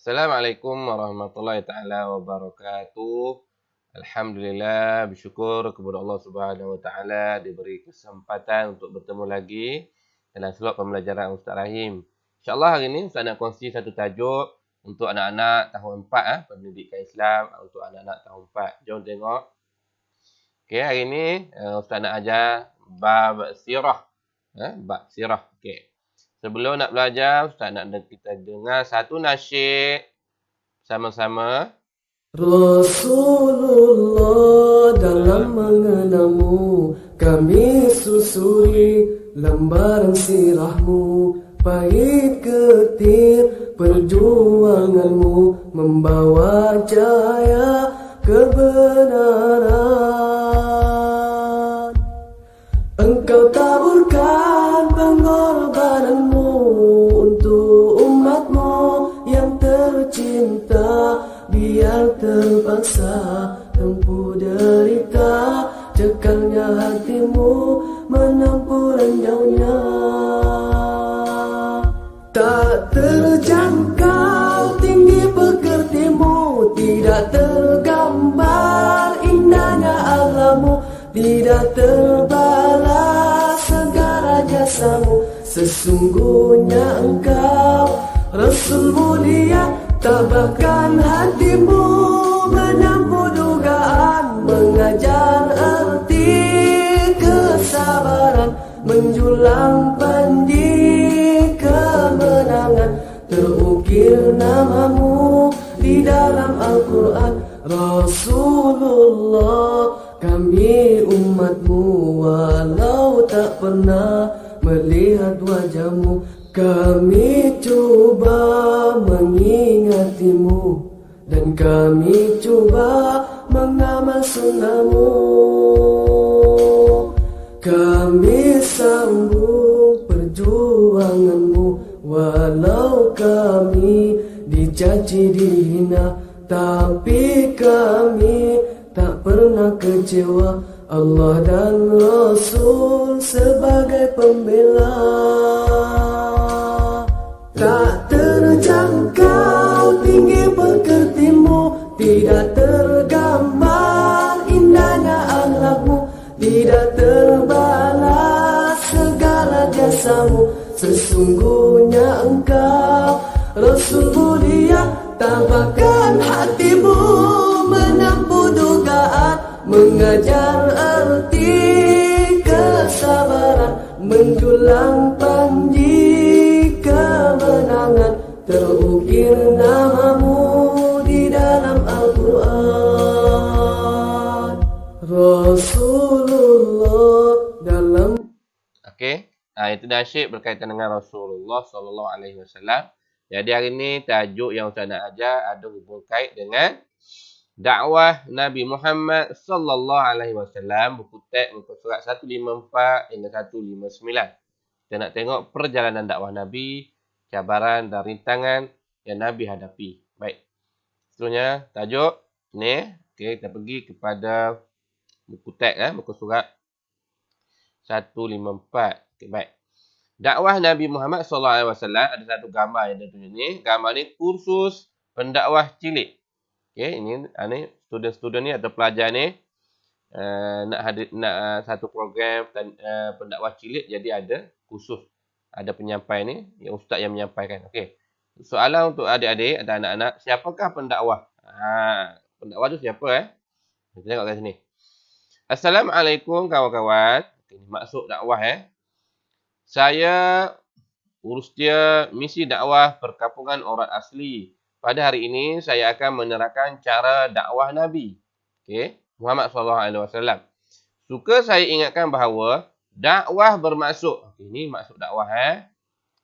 Assalamualaikum warahmatullahi taala wabarakatuh. Alhamdulillah, bersyukur kepada Allah Subhanahu wa taala diberi kesempatan untuk bertemu lagi dalam slot pembelajaran Ustaz Rahim. Insya-Allah hari ini Ustaz nak kongsi satu tajuk untuk anak-anak tahun 4 pendidikan Islam untuk anak-anak tahun 4. Jom tengok. Okey, hari ini Ustaz nak ajar bab sirah. Bab sirah. Okey. Sebelum nak belajar, Ustaz nak kita dengar satu nasyid sama-sama. Rasulullah, dalam mengenangmu kami susuri lembaran sirahmu, pahit getir perjuanganmu membawa cahaya kebenaran. Engkau taburkan pengorbananmu untuk umatmu yang tercinta, biar terpaksa tempuh derita, cekalnya hatimu menempuh ranjaunya. Tak terjangkau tinggi pekertimu, tidak tergambar indahnya alammu, tidak terbalas segala jasamu. Sesungguhnya engkau Rasul mulia, tabahkan hatimu menempuh dugaan, mengajar arti kesabaran, menjulang pandi kemenangan. Terukir namamu di dalam Al-Quran. Rasulullah, kami umatmu, walau tak pernah melihat wajahmu, kami cuba mengingatimu, dan kami cuba mengamal sunnahmu. Kami sambung perjuanganmu, walau kami dicaci dihina, tapi kami tak pernah kecewa. Allah dan Rasul sebagai pembela. Tak terjangkau tinggi pekertimu, tidak tergambar indahnya akhlakmu, tidak terbalas segala jasamu. Sesungguhnya engkau Rasul mulia, tabahkan hatimu menempuh dugaan, mengajar arti kesabaran, menjulang panji kemenangan. Terukir namamu di dalam Al-Quran. Rasulullah dalam. Okey. Itu nasyid berkaitan dengan Rasulullah sallallahu alaihi wasallam. Jadi hari ini tajuk yang Ustaz nak ajar ada hubung kait dengan dakwah Nabi Muhammad sallallahu alaihi wasallam, buku teks muka surat 154 hingga 159. Kita nak tengok perjalanan dakwah Nabi, cabaran dan rintangan yang Nabi hadapi. Baik. Seterusnya tajuk ni, okey, kita pergi kepada buku teks muka surat 154. Okey, baik. Dakwah Nabi Muhammad sallallahu alaihi wasallam, ada satu gambar yang dia tunjuk ni. Gambar ni kursus pendakwah cilik. Okey, ini student-student ni atau pelajar ni nak satu program pendakwah cilik, jadi ada kursus. Ada penyampai ni, yang ustaz yang menyampaikan. Okey. Soalan untuk adik-adik atau anak-anak, siapakah pendakwah? Pendakwah tu siapa Kita tengok kat sini. Assalamualaikum kawan-kawan. Okay, maksud dakwah Saya urusia misi dakwah perkampungan orang asli. Pada hari ini saya akan menerangkan cara dakwah Nabi. Okey, Muhammad SAW. Suka saya ingatkan bahawa dakwah bermaksud. Okey, ini maksud dakwah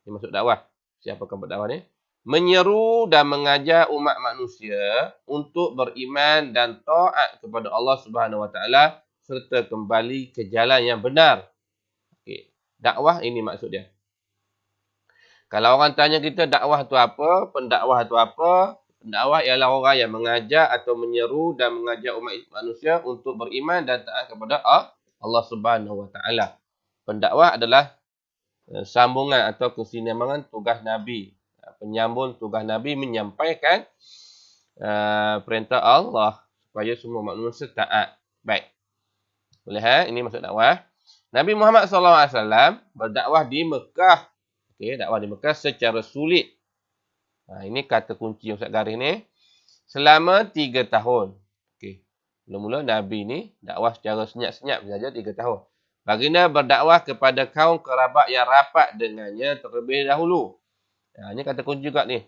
Ini maksud dakwah. Siapakah berdakwah ni? Menyeru dan mengajar umat manusia untuk beriman dan taat kepada Allah Subhanahu Wa Taala serta kembali ke jalan yang benar. Okey, dakwah ini maksud dia. Kalau orang tanya kita dakwah tu apa, pendakwah tu apa? Pendakwah ialah orang yang mengajar atau menyeru dan mengajar umat manusia untuk beriman dan taat kepada Allah Subhanahu Wa Taala. Pendakwah adalah sambungan atau kesinambungan tugas Nabi. penyambung tugas Nabi menyampaikan perintah Allah supaya semua manusia taat. Baik. Boleh ini maksud dakwah. Nabi Muhammad SAW berdakwah di Mekah. Okey, dakwah di Mekah secara sulit. Ini kata kunci Ustaz garis ni. Selama 3 tahun. Okey. Mula-mula Nabi ni dakwah secara senyap-senyap saja 3 tahun. Baginda berdakwah kepada kaum kerabat yang rapat dengannya terlebih dahulu. Ini kata kunci juga ni.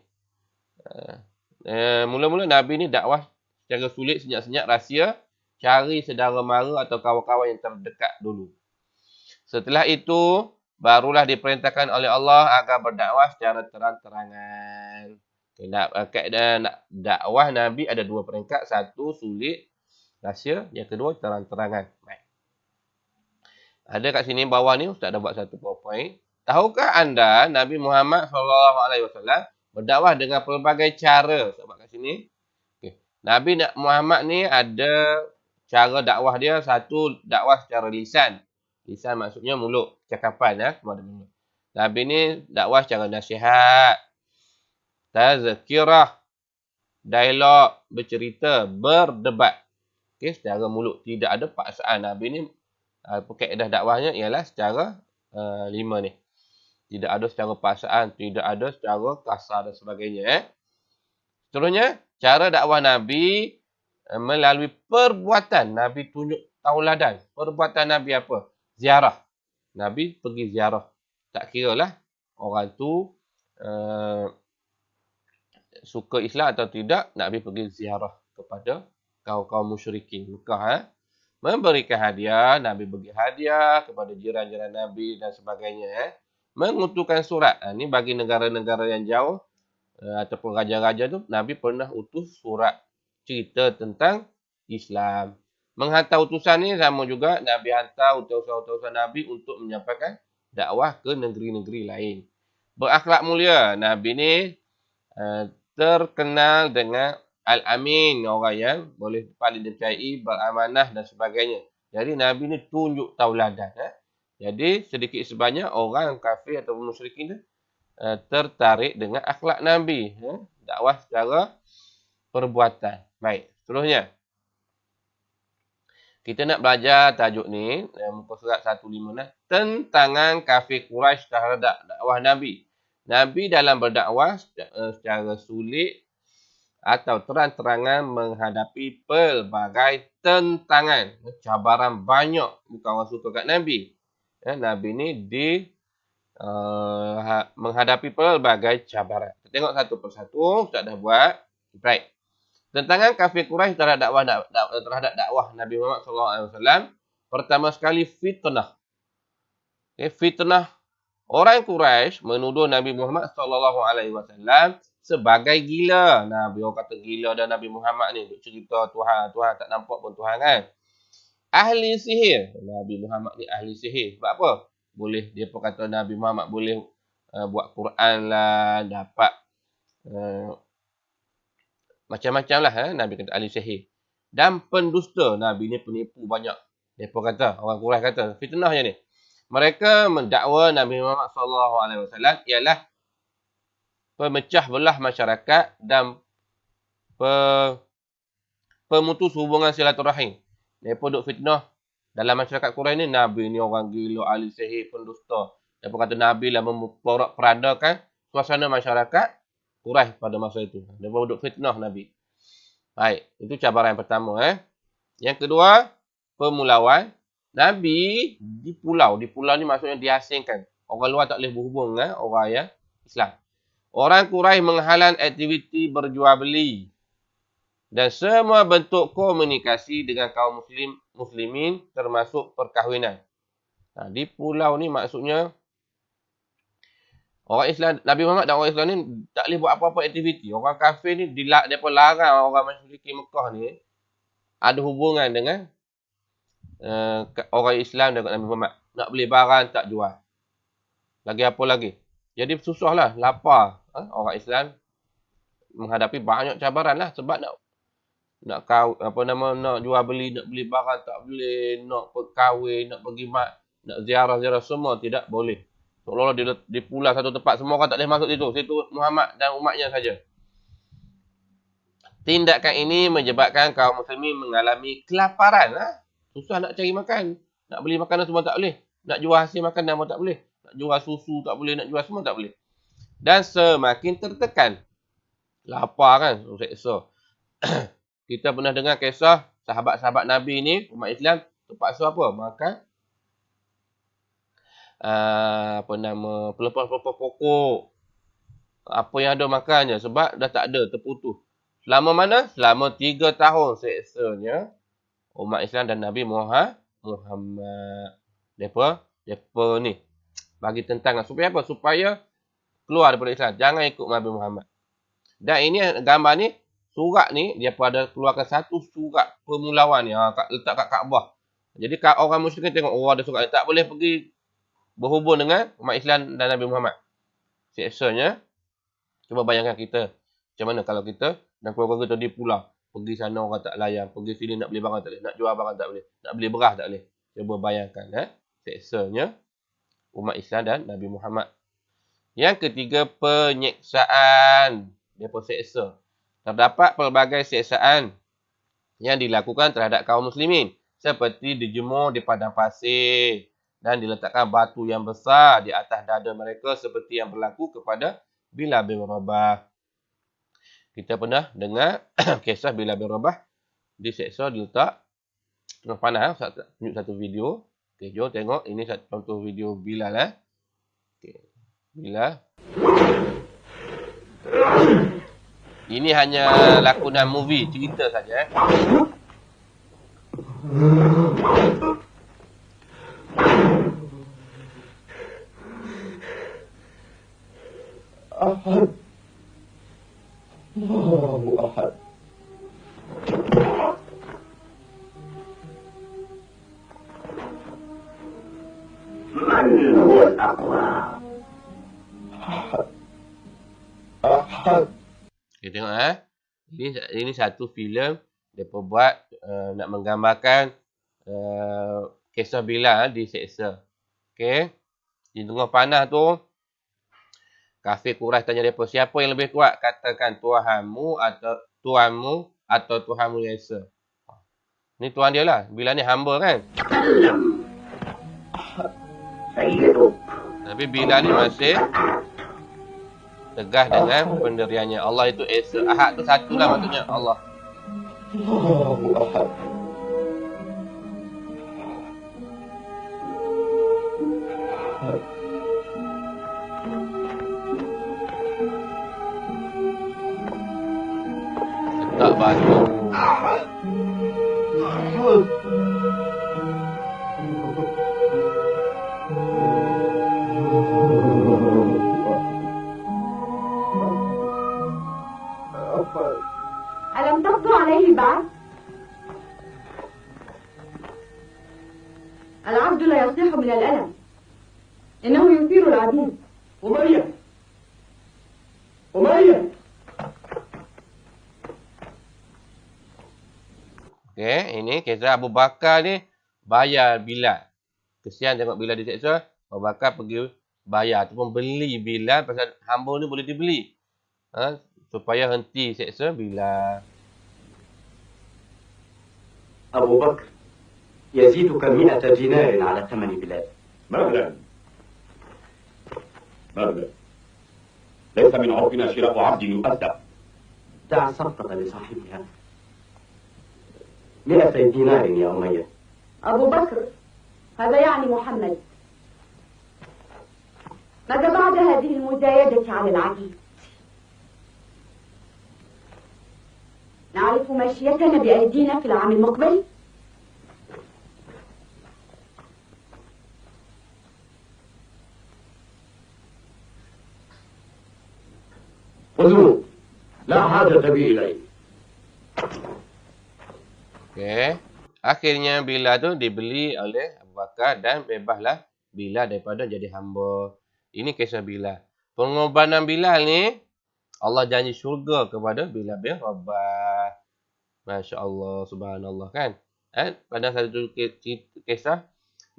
Mula-mula Nabi ni dakwah secara sulit, senyap-senyap, rahsia. Cari saudara mara atau kawan-kawan yang terdekat dulu. Setelah itu, barulah diperintahkan oleh Allah agar berdakwah secara terang-terangan. Kaedah dakwah Nabi ada 2 peringkat. Satu, sulit, rahsia. Yang kedua, terang-terangan. Baik. Ada kat sini bawah ni, Ustaz dah buat satu PowerPoint. Tahukah anda Nabi Muhammad SAW berdakwah dengan pelbagai cara? Ustaz buat kat sini. Okay. Nabi Muhammad ni ada cara dakwah dia. Satu, dakwah secara lisan. Lisan maksudnya mulut, cakapan ya. Nabi ni dakwah secara nasihat, tazkirah, dialog, bercerita, berdebat. Okey, secara mulut, tidak ada paksaan. Nabi ni kaedah dakwahnya ialah secara 5 ni. Tidak ada secara paksaan, tidak ada secara kasar dan sebagainya. Seterusnya, cara dakwah Nabi melalui perbuatan. Nabi tunjuk tauladan. Perbuatan Nabi apa? Ziarah. Nabi pergi ziarah. Tak kira lah orang tu suka Islam atau tidak, Nabi pergi ziarah kepada kaum-kaum musyrikin Mekah. Memberikan hadiah, Nabi bagi hadiah kepada jiran-jiran Nabi dan sebagainya. Mengutuskan surat. Ini bagi negara-negara yang jauh ataupun raja-raja tu, Nabi pernah utus surat cerita tentang Islam. Menghantar utusan ni sama juga, Nabi hantar utusan-utusan Nabi untuk menyampaikan dakwah ke negeri-negeri lain. Berakhlak mulia. Nabi ni terkenal dengan Al-Amin, orang yang boleh paling dipercayai, beramanah dan sebagainya. Jadi Nabi ni tunjuk tauladan. Jadi sedikit sebanyak orang kafir atau musyrikin tu tertarik dengan akhlak Nabi. Dakwah secara perbuatan. Baik, seterusnya. Kita nak belajar tajuk ni, muka surat 156. Tentangan kafir Quraisy terhadap dakwah Nabi. Nabi dalam berdakwah secara sulit atau terang-terangan menghadapi pelbagai tentangan. Cabaran banyak. Bukan orang suka kat Nabi. Nabi ni menghadapi pelbagai cabaran. Kita tengok satu persatu. Ustaz dah buat. Baik. Tentangan kafir Quraisy terhadap dakwah Nabi Muhammad SAW. Pertama sekali fitnah. Fitnah. Orang Quraisy menuduh Nabi Muhammad SAW sebagai gila. Nabi orang kata gila dan Nabi Muhammad ni duk cerita Tuhan tak nampak pun Tuhan kan. Ahli sihir. Nabi Muhammad ni ahli sihir. Sebab apa? Boleh dia pun kata Nabi Muhammad boleh buat Quran lah, dapat macam-macam lah. Nabi kata ahli sihir. Dan pendusta. Nabi ni penipu banyak. Dia pun kata, orang Quraisy kata, fitnah je ni. Mereka mendakwa Nabi Muhammad SAW ialah pemecah belah masyarakat dan pemutus hubungan silaturahim. Mereka duk fitnah dalam masyarakat Quraisy ni. Nabi ni orang gila, ahli sihir, pendusta. Mereka kata Nabi lah memperandakan suasana masyarakat Quraisy pada masa itu. Mereka duk fitnah Nabi. Baik, itu cabaran yang pertama. Yang kedua, pemulauan. Nabi di pulau. Di pulau ni maksudnya diasingkan. Orang luar tak boleh berhubung dengan orang yang Islam. Orang Quraisy menghalang aktiviti berjual beli dan semua bentuk komunikasi dengan kaum muslimin termasuk perkahwinan. Di pulau ni maksudnya orang Islam, Nabi Muhammad dan orang Islam ni tak boleh buat apa-apa aktiviti. Orang kafir ni mereka larang orang musyrikin Mekah ni ada hubungan dengan orang Islam dan Nabi Muhammad. Nak beli barang tak jual. Lagi apa lagi? Jadi susahlah, lapar. Orang Islam menghadapi banyak cabaran lah sebab nak jual beli, nak beli barang tak boleh, nak kahwin, nak pergi nak ziarah-ziarah semua tidak boleh. Seolah-olah di pulau satu tempat, semua orang tak boleh masuk situ. Situ Muhammad dan umatnya saja. Tindakan ini menyebabkan kaum muslimin mengalami kelaparan. Susah nak cari makan. Nak beli makanan semua tak boleh. Nak jual hasil makanan pun tak boleh. Nak jual susu tak boleh. Nak jual semua tak boleh. Dan semakin tertekan. Lapar kan? Seksa. Kita pernah dengar kisah sahabat-sahabat Nabi ni, umat Islam, terpaksa apa? Makan pelepah-pelepah pokok. Apa yang ada makan je. Sebab dah tak ada, terputus. Selama mana? Selama 3 tahun seksanya umat Islam dan Nabi Muhammad. Mereka ni bagi tentangan. Supaya apa? Supaya keluar daripada Islam. Jangan ikut Nabi Muhammad. Dan ini gambar ni, surat ni, dia pada keluarkan satu surat permulawan ni. Letak kat Kaabah. Jadi orang musyrik tengok, ada surat ni. Tak boleh pergi berhubung dengan umat Islam dan Nabi Muhammad. Seksanya, cuba bayangkan kita. Macam mana kalau kita dan keluarga kita di pulau. Pergi sana orang tak layan. Pergi sini nak beli barang tak boleh. Nak jual barang tak boleh. Nak beli beras tak boleh. Cuba bayangkan. Seksanya umat Islam dan Nabi Muhammad. Yang ketiga, penyeksaan. Mereka seksa. Terdapat pelbagai seksaan yang dilakukan terhadap kaum muslimin. Seperti dijemur di padang pasir. Dan diletakkan batu yang besar di atas dada mereka. Seperti yang berlaku kepada Bilal bin Rabah. Kita pernah dengar kisah Bilal bin Rabah diseksa, diletak tengah panas. Tunjuk satu video. Okay, jom tengok. Ini satu contoh video Bilal. Okay. Bilal. Ini hanya lakonan movie, cerita saja. أحد الله أحد من هو الأقوى أحد أحد. Kita tengok ini satu filem mereka buat nak menggambarkan kisah Bilal diseksa. Okey. Di tengah panas tu kafir Quraisy tanya mereka, siapa yang lebih kuat? Katakan Tuhanmu atau Tuhanmu yang esa. Ni Tuhan dia lah. Bilal ni hamba kan. Tapi Bilal ni masih tegas dengan pendiriannya. Allah itu esa. Ahad tu satu lah maksudnya. Allah. الله أحد Tak batu. ألم تقضوا عليه بعد؟ العبد لا يصيح من الألم إنه يثير العديد. أمية أمية. Okey, ini kisah Abu Bakar ni bayar Bilal. Kesian tengok Bilal diseksa, Abu Bakar pergi bayar ataupun beli Bilal pasal hamba ni boleh dibeli. Supaya henti seksa Bilal. أبو بكر يزيدك 100 دينار على ثمن بلاد. مهلا مهلا. ليس من عرفنا شراء عبد يؤدب. دع الصفقة لصاحبها. 200 دينار يا أمية. أبو بكر هذا يعني محمد. ماذا بعد هذه المزايدة على العبيد؟ نعرف مشيتنا بأيدينا في العام المقبل. خذوه لا حاجة بي إليه. Okey. Akhirnya Bilal tu dibeli oleh Abu Bakar dan bebaslah Bilal daripada jadi hamba. Ini kisah Bilal. Pengorbanan Bilal ni Allah janji syurga kepada Bilal bin Rabah. Masya Allah, subhanallah kan. Pada satu kisah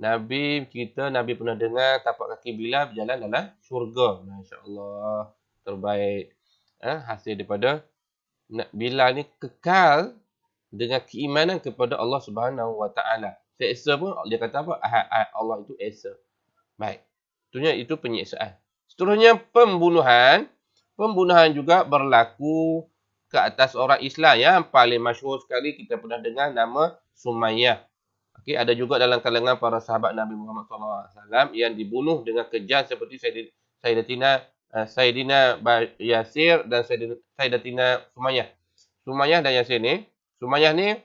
Nabi pernah dengar tapak kaki Bilal berjalan dalam syurga. Masya-Allah. Terbaik. Hasil daripada Bilal ni kekal dengan keimanan kepada Allah Subhanahu Wa Taala. Seksa pun dia kata apa? Ahad Allah itu esa. Baik. Tentunya itu penyiksaan. Seterusnya pembunuhan. Pembunuhan juga berlaku ke atas orang Islam. Yang paling masyhur sekali kita pernah dengar nama Sumayyah. Okey, ada juga dalam kalangan para sahabat Nabi Muhammad SAW yang dibunuh dengan kejam seperti Sayyidina Yasir dan Sayyidatina Sumayyah. Sumayyah dan Yasir ni, Sumayyah ni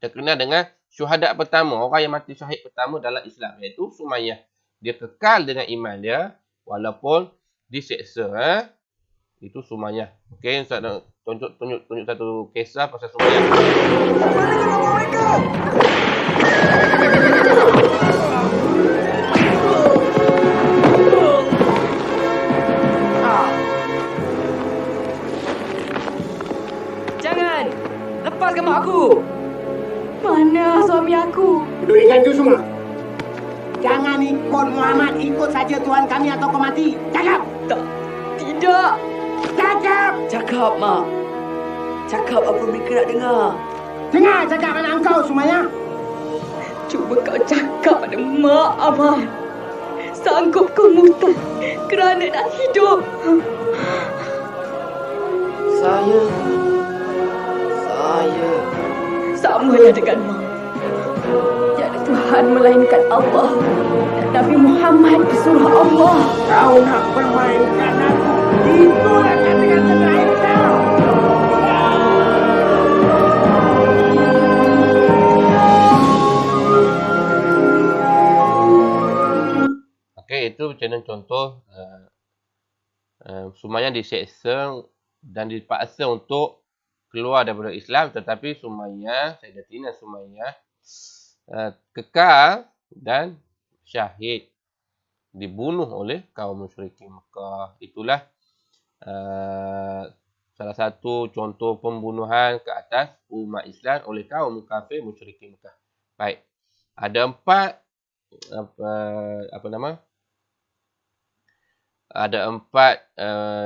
terkenal dengan syuhada pertama, orang yang mati syahid pertama dalam Islam, iaitu Sumayyah. Dia kekal dengan iman dia walaupun diseksa. Itu Sumayyah. Okey, Ustaz nak tunjuk satu kisah pasal Sumayyah. Jangan! Lepaskan mak aku! Mana suami aku? Duduk ikan tu semua. Jangan ikut Muhammad, ikut saja Tuhan kami atau kau mati. Cakap! Tidak! Cakap! Cakap, mak. Cakap apa mereka nak dengar. Dengar cakap anak engkau, Sumayyah. Cuba kau cakap pada mak, Ahmad. Sanggup kau murtad kerana nak hidup? Saya Samalah dengan mak. Tiada Tuhan melainkan Allah. Dan Nabi Muhammad pesuruh Allah. Kau nak permainkan aku. Itulah kata-kata terakhir kau. Okey, itu macam contoh Sumayyah diseksa dan dipaksa untuk keluar daripada Islam, tetapi Sayyidatina Sumayyah kekal dan syahid, dibunuh oleh kaum musyrikin Mekah. Itulah salah satu contoh pembunuhan ke atas umat Islam oleh kaum kafir musyrikin Mekah. Baik. Ada empat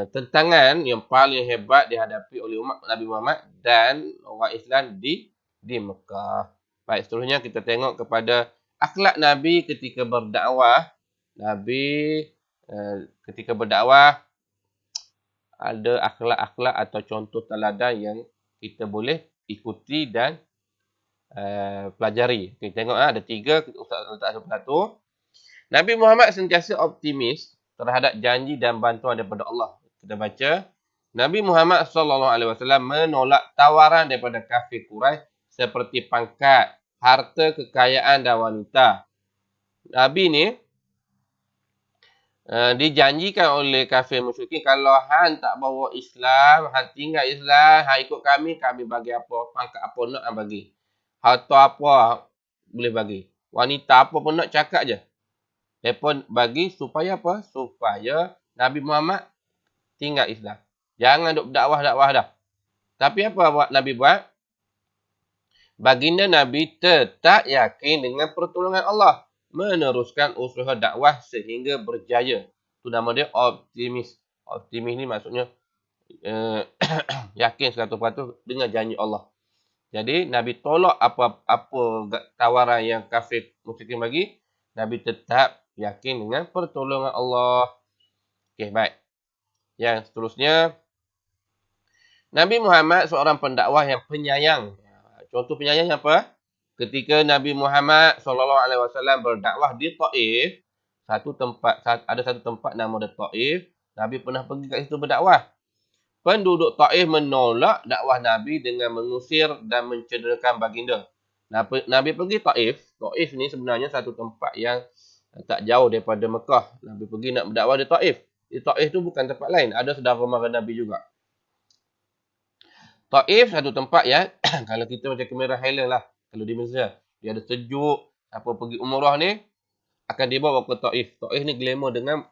tentangan yang paling hebat dihadapi oleh umat Nabi Muhammad dan orang Islam di Mekah. Baik, seterusnya kita tengok kepada akhlak Nabi ketika berdakwah. Nabi ketika berdakwah ada akhlak-akhlak atau contoh teladan yang kita boleh ikuti dan pelajari. Kita tengok ada 3, kita letak satu-satu. Nabi Muhammad sentiasa optimis terhadap janji dan bantuan daripada Allah. Kita baca, Nabi Muhammad SAW menolak tawaran daripada kafir Quraisy seperti pangkat, harta, kekayaan dan wanita. Nabi ni dijanjikan oleh kafir musyrikin, kalau hang tak bawa Islam, hang tinggal Islam, hang ikut kami bagi apa, pangkat apa nak hang bagi. Harta apa boleh bagi. Wanita apa pun nak cakap je. Mereka bagi supaya apa? Supaya Nabi Muhammad tinggal Islam. Jangan duk dakwah-dakwah dah. Tapi apa Nabi buat? Baginda Nabi tetap yakin dengan pertolongan Allah. Meneruskan usaha dakwah sehingga berjaya. Itu nama dia optimis. Optimis ni maksudnya yakin 100% dengan janji Allah. Jadi Nabi tolak apa tawaran yang kafir musyrikin bagi. Nabi tetap yakin dengan pertolongan Allah. Okey, baik. Yang seterusnya, Nabi Muhammad seorang pendakwah yang penyayang. Contoh penyayang apa? Ketika Nabi Muhammad SAW berdakwah di Taif, ada satu tempat nama dia Taif, Nabi pernah pergi kat situ berdakwah. Penduduk Taif menolak dakwah Nabi dengan mengusir dan mencederakan baginda. Nabi pergi Taif. Taif ni sebenarnya satu tempat yang tak jauh daripada Mekah. Nabi pergi nak berdakwah di Taif. Di Taif tu bukan tempat lain. Ada saudara mara Nabi juga. Taif satu tempat yang kalau kita macam Cameron Highland lah. Kalau di Malaysia. Dia ada sejuk. Apa pergi umrah ni akan dibawa ke Taif. Taif ni glamour dengan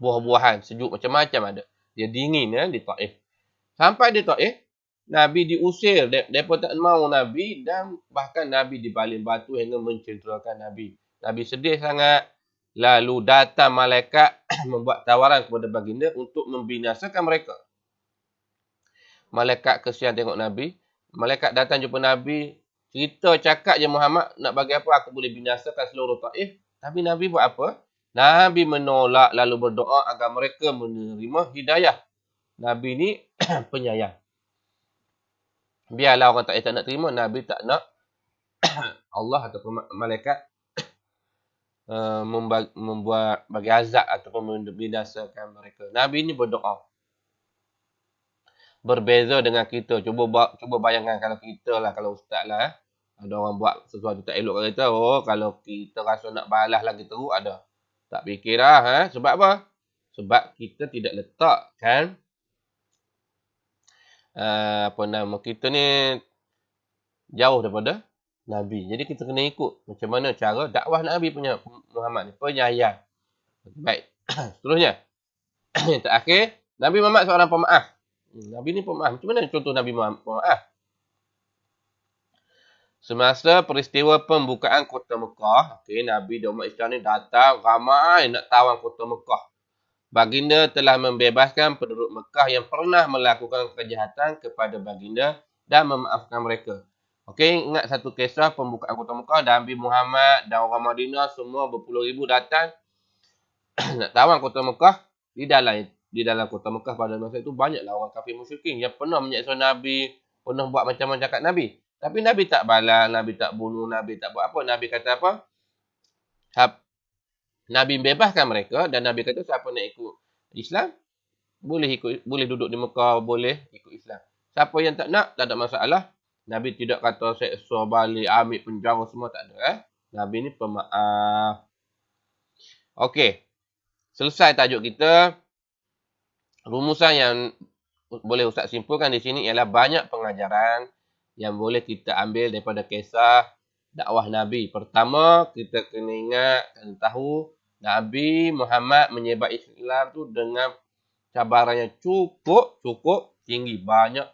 buah-buahan. Sejuk macam-macam ada. Dia dingin di Taif. Sampai di Taif, Nabi diusir, mereka tak mau Nabi, dan bahkan Nabi dibaling batu hingga mencederakan Nabi. Nabi sedih sangat. Lalu datang malaikat membuat tawaran kepada baginda untuk membinasakan mereka. Malaikat kesian tengok Nabi. Malaikat datang jumpa Nabi. Cerita cakap je Muhammad, nak bagi apa aku boleh binasakan seluruh Taif. Tapi Nabi buat apa? Nabi menolak lalu berdoa agar mereka menerima hidayah. Nabi ni penyayang. Biarlah orang tak nak terima, Nabi tak nak Allah ataupun malaikat membuat bagi azab ataupun membinasakan mereka. Nabi ni berdoa. Berbeza dengan kita. Cuba bayangkan kalau kita lah, kalau ustaz lah. Ada orang buat sesuatu tak elok kat kita. Oh, kalau kita rasa nak balas lagi teruk ada. Tak fikir lah. Sebab apa? Sebab kita tidak letakkan kita ni jauh daripada Nabi. Jadi kita kena ikut macam mana cara dakwah Nabi punya Muhammad ni. Penyayang. Baik. Seterusnya. Yang terakhir, Nabi Muhammad seorang pemaaf. Nabi ni pemaaf. Macam mana contoh Nabi Muhammad pemaaf? Semasa peristiwa pembukaan kota Mekah, Nabi dan umat Islam ni datang ramai nak tawan kota Mekah. Baginda telah membebaskan penduduk Mekah yang pernah melakukan kejahatan kepada baginda dan memaafkan mereka. Ingat satu kisah pembukaan kota Mekah, Nabi Muhammad dan orang Madinah semua berpuluh ribu datang nak tawan kota Mekah. Di dalam kota Mekah pada masa itu banyaklah orang kafir musyrikin yang pernah menyeksa Nabi, pernah buat macam-macam kat Nabi. Tapi Nabi tak balas, Nabi tak bunuh, Nabi tak buat apa. Nabi kata apa? Nabi bebaskan mereka dan Nabi kata siapa nak ikut Islam, boleh duduk di Mekah, boleh ikut Islam. Siapa yang tak nak, tak ada masalah. Nabi tidak kata seksa balik, ambil penjara semua, tak ada. Nabi ni pemaaf. Selesai tajuk kita. Rumusan yang boleh Ustaz simpulkan di sini ialah banyak pengajaran yang boleh kita ambil daripada kisah dakwah Nabi. Pertama, kita kena ingat dan tahu Nabi Muhammad menyebar Islam tu dengan cabaran yang cukup tinggi. Banyak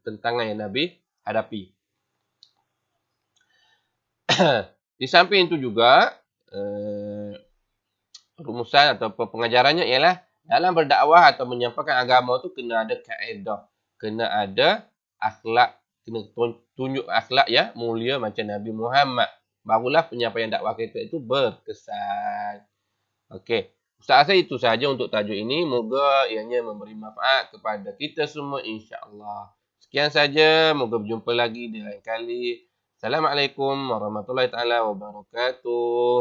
tentangan yang Nabi hadapi. Di samping itu juga, rumusan atau pengajarannya ialah dalam berdakwah atau menyampaikan agama tu kena ada kaedah. Kena ada akhlak. Kena tunjuk akhlak yang mulia macam Nabi Muhammad. Barulah penyampaian dakwah kita itu berkesan. Ustaz rasa itu sahaja untuk tajuk ini. Moga ianya memberi manfaat kepada kita semua insya-Allah. Sekian saja. Moga berjumpa lagi di lain kali. Assalamualaikum warahmatullahi taala wabarakatuh.